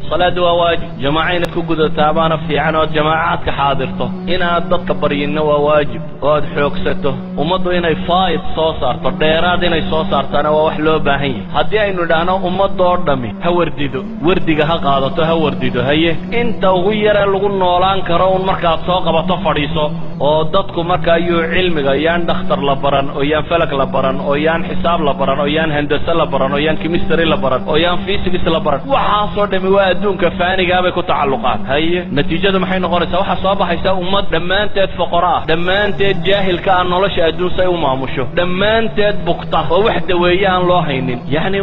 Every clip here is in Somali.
صلاة واجب جماعين كوجد تابانا في عناد جماعات كحاضرته إن أدت كبرينا واجب واد حوكسته ومضوا إن فايت صوصار تديرات إن صوصار تنا وحلو باهي هدي إنه دانا ومضوا دمي هورديدو ورديجا هقاضته هورديدو هي أنت وغير اللغون نولان كرون مركب ساق بتفريصه ودتكم مركب يو علم يان دختر لبران ويان فلك لبران ويان حساب لبران ويان هندسة لبران ويان كيمستري لبران ويان فيزيكس لبران وحاصل دمي وادون كفاني جابك تعلقات هي نتيجة ما حين قرصة وحصابة حيسا أمة لما أنت فقراء لما أنت جاهل كأن الله شيء أدون سيء ومامشه لما أنت بقطة ووحدة ويان لوحين يعني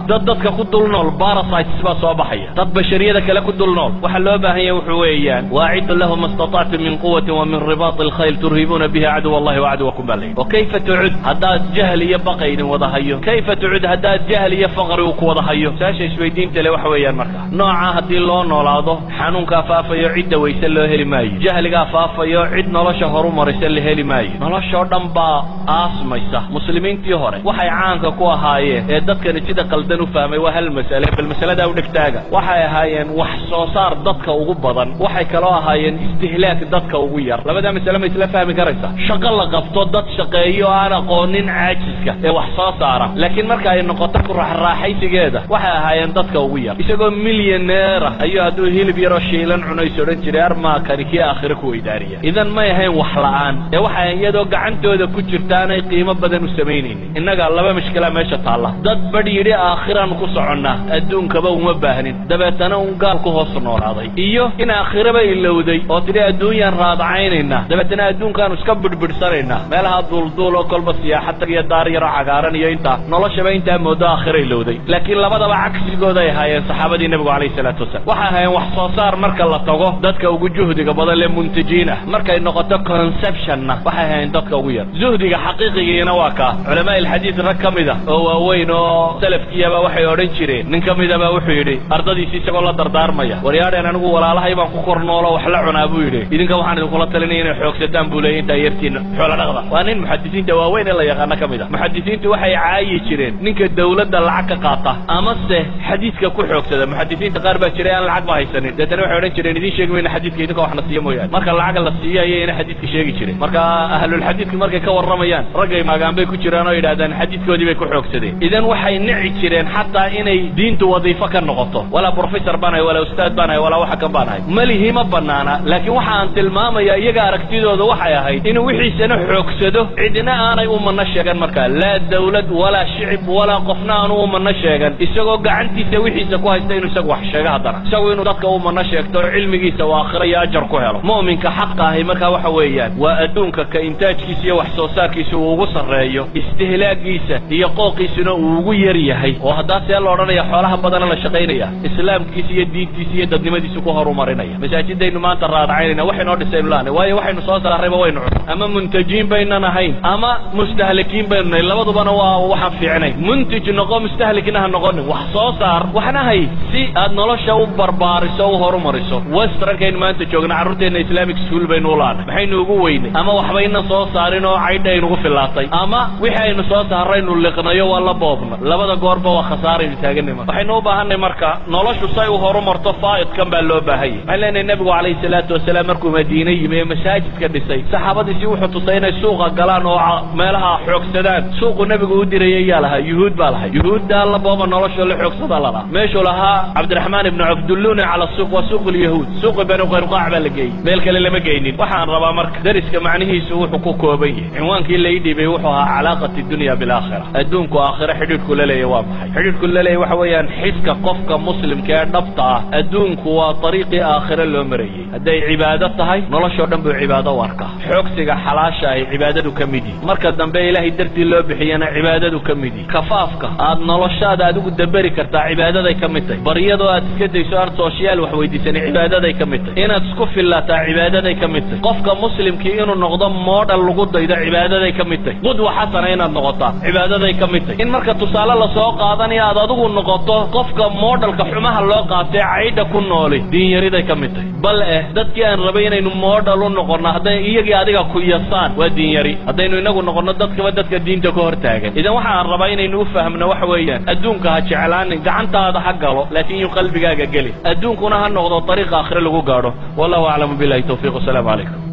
ضدك كدلنا الباراسايت سبا صباحية ضد بشرية كلا كدلنا وحلوبها هي وحويان واعد لهم ما استطعت من قوة ومن رباط الخيل ترهبون بها عدو الله وعدوكم بالله وكيف تعد هذا جهل يبقين وضحيه كيف تعد هذا جهل يفقر وضحيه ساشي شويدين تلي وحويان مركا نوعا هدي الله نولاده حنون كافافا يعد ويسل له هلي ماي جهل كافافا يعد نلاشا هرو مرسل له هلي ماي نلاشا دنبا آسميسا مسلمين تيهوري وحي عانك كوا هايه دادك نتيدا قلدنو فامي وهل مسألة بالمسألة دا ونكتاغا وحي هايين وحصوصار دادك وغبضا وحي كلوا هايين استهلاك دادك وغير لبدا مسألة ما يسلا فامي كريسا شغل قبطو داد شقايو انا قونين عاجزكا وحصوصارا لكن مركا ينقطك راحي سيجادا وحي هايين دادك وغير يساقو مليونيرا ايو هدو هيل بيرو شيلان عنوي سوران جريار ما كاريكي اخركو اداريا اذن ما يهين وحلعان وحي يدو قعنتو دا كجرتانا قيمة بدن وسمينين انك اللبا مشكلة ماشا طالة داد بديري اخران كسعنا الدون كبا ومباهنين دباتنا ونقال كهوصنو راضي ايو ان اخرا با اللودي وطريق الدنيا راضعينينا دباتنا الدون كانوا سكبر برسارينا مالها دول وكل بسيا حتى يداري راعقارن يو انتا نولش با انتا مودا اخر اللودي لكن لبدا با عكس القودي هاي صحابة النبي عليه الصلاة والسلام وحا هاي وحصاصار مركا الله طاقو دادك وقو جهدك بدل منتجينه مركا انقطة كونسبشن وحا هاي دادك وقير زهدك حقيقي نواكا علماء الحديث ركمده هو وينو سلف كيابا وحي اورنجيرين نكمده با وحو يدي ardadii si sago la dardaarmaya waryaadeen anigu walaalahay baan ku kornoolo wax la cunaa buu yiri idinka waxaan idin kula talinay inay xoogsadaan buuleeyeen taayirtiin xoolo dhaqda waa nin muxaddisiinta waaweyn la yaqaan kamida muxaddisiintu waxay caayi jireen ninka dawladda lacag ka qaata ama se xadiiska ku xoogsada muxaddisiinta qaar baa jiray aan lacag ma haysanin dadana waxay oran jireen idin sheegmayna xadiiska idinka wax na siiyo mooyaan marka lacag la siiyay in xadiiska sheegi jireen marka ahlul xadiiska markay ka waramayaan ragay maagaan bay ku jiraan oo yiraahdaan xadiiskoodii bay ku xoogsadeen idan waxay nici jireen hatta inay diintu wadiifo ka noqoto ولا بروفيسور باناي ولا استاذ باناي ولا وحكم باناي ماليه ما بنانا لكن waxaan tilmaamaya iyaga aragtidooda waxay ahayd in wixiisana xoogsado cidina aanay u manna sheegan marka la dawlad wala shicib wala qofna aanu u manna sheegan isagoo gacantiisa wixiisa ku haysta inuu isagu wax sheega hadana isagoo inuu dadka u manna sheegto cilmigiisa waa aakhiraya ajar ku helo muuminka xaq ah marka waxa weeyaan waa adduunka ka intaajkiisa iyo wax soo saarkiisa uu ugu sareeyo istihlaagiisa iyo qooqiisuna uu ugu yar yahay oo hadaa si loo oranayo xoolaha badan la shaqeynaya islaamkiisa iyo diintiisa iyo dadnimadiisa ku horumarinaya masaajidaynu maanta raadacayna waxaynu dhisay laana waayo waxaynu soo saarayba waynu ama muntajiin bayna nahayn ama mustahlikiin bayna labadubana waa waxa fiicnay muntij noqo mustahlikina noqon wax soo saar waxna hay si aad nolosha u barbaariso oo horumariso westrankayn maanta joogna carruurteena islamic school baynu laana maxaynu ugu weynay ama waxbayna soo saarin oo caydaynu ugu filaatay ama waxaynu soo saaraynu liqnayo wala boobna labada goorba waa khasaaraynu taaganima waxaynu u baahanay marka noloshu say u horumarto faa'id kan baa loo baahay malena nabigu kaleey salaatu wasalaam markuu Madiina yimay masaajidka dhisay saxaabadiisi wuxuu tusay inay suuqa galaan oo meelaha xoogsadaan suuqu nabigu u diray yaalaha yuhuud baa lahay yuhuud la booba nolosha la xoogsada lala meeshu laha Abdurrahman ibn Abdulluna ala suuq wa suuq al-yahud suuq banu Qaynuqaa baa la geeyay meel kale lama geeynin waxaan rabaa marka dariska macnihiisu wuxuu ku kooban yahay cinwaankii la idibay wuxuu ahaa calaaqati dunya bil aakhirah adduunku aakhirah xidhiidhku la leeyahay waa maxay xidhiidhku la leeyahay waxa weeyaan xiska qofka muslimka ee dhabta ah adduunku waa طريقي aakhira loo marayay haday cibaado tahay nolosha dhan buu cibaado warka xoogsiga xalaasha ay cibaadadu kamidi marka dambe ilaahay dartii loo bixiyana cibaadadu kamidi kafaafka aad noloshaada adigu dabari kartaa cibaadaday kamid bariyado aad iska dayso ar social wax weydiisan cibaadaday kamid inaad isku filataa cibaadaday kamid qofka muslimkii inuu noqdo model lagu daydo cibaadaday kamid qudwa xasana inaad noqoto cibaadaday kamid in marka tusaale la soo qaadanayo aad adigu noqoto qofka modelka xumaha loo qaatay ayda ku nooli diin yariday kamid bal dadkii aan rabay inaynu model u noqono haday iyagii adiga ku yasaan waa diin yari hadaynu inagu noqono dadka diinta ka hortaagan idan waxaan rabaa inaynu u fahamno wax weeyaan adduunka ha jeclaan gacantaada ha galo laakiin qalbigaaga geli adduunkuna ha noqdo طريق aakhire lagu gaadho wallahu a'lam billahi tawfiiq assalamu alaykum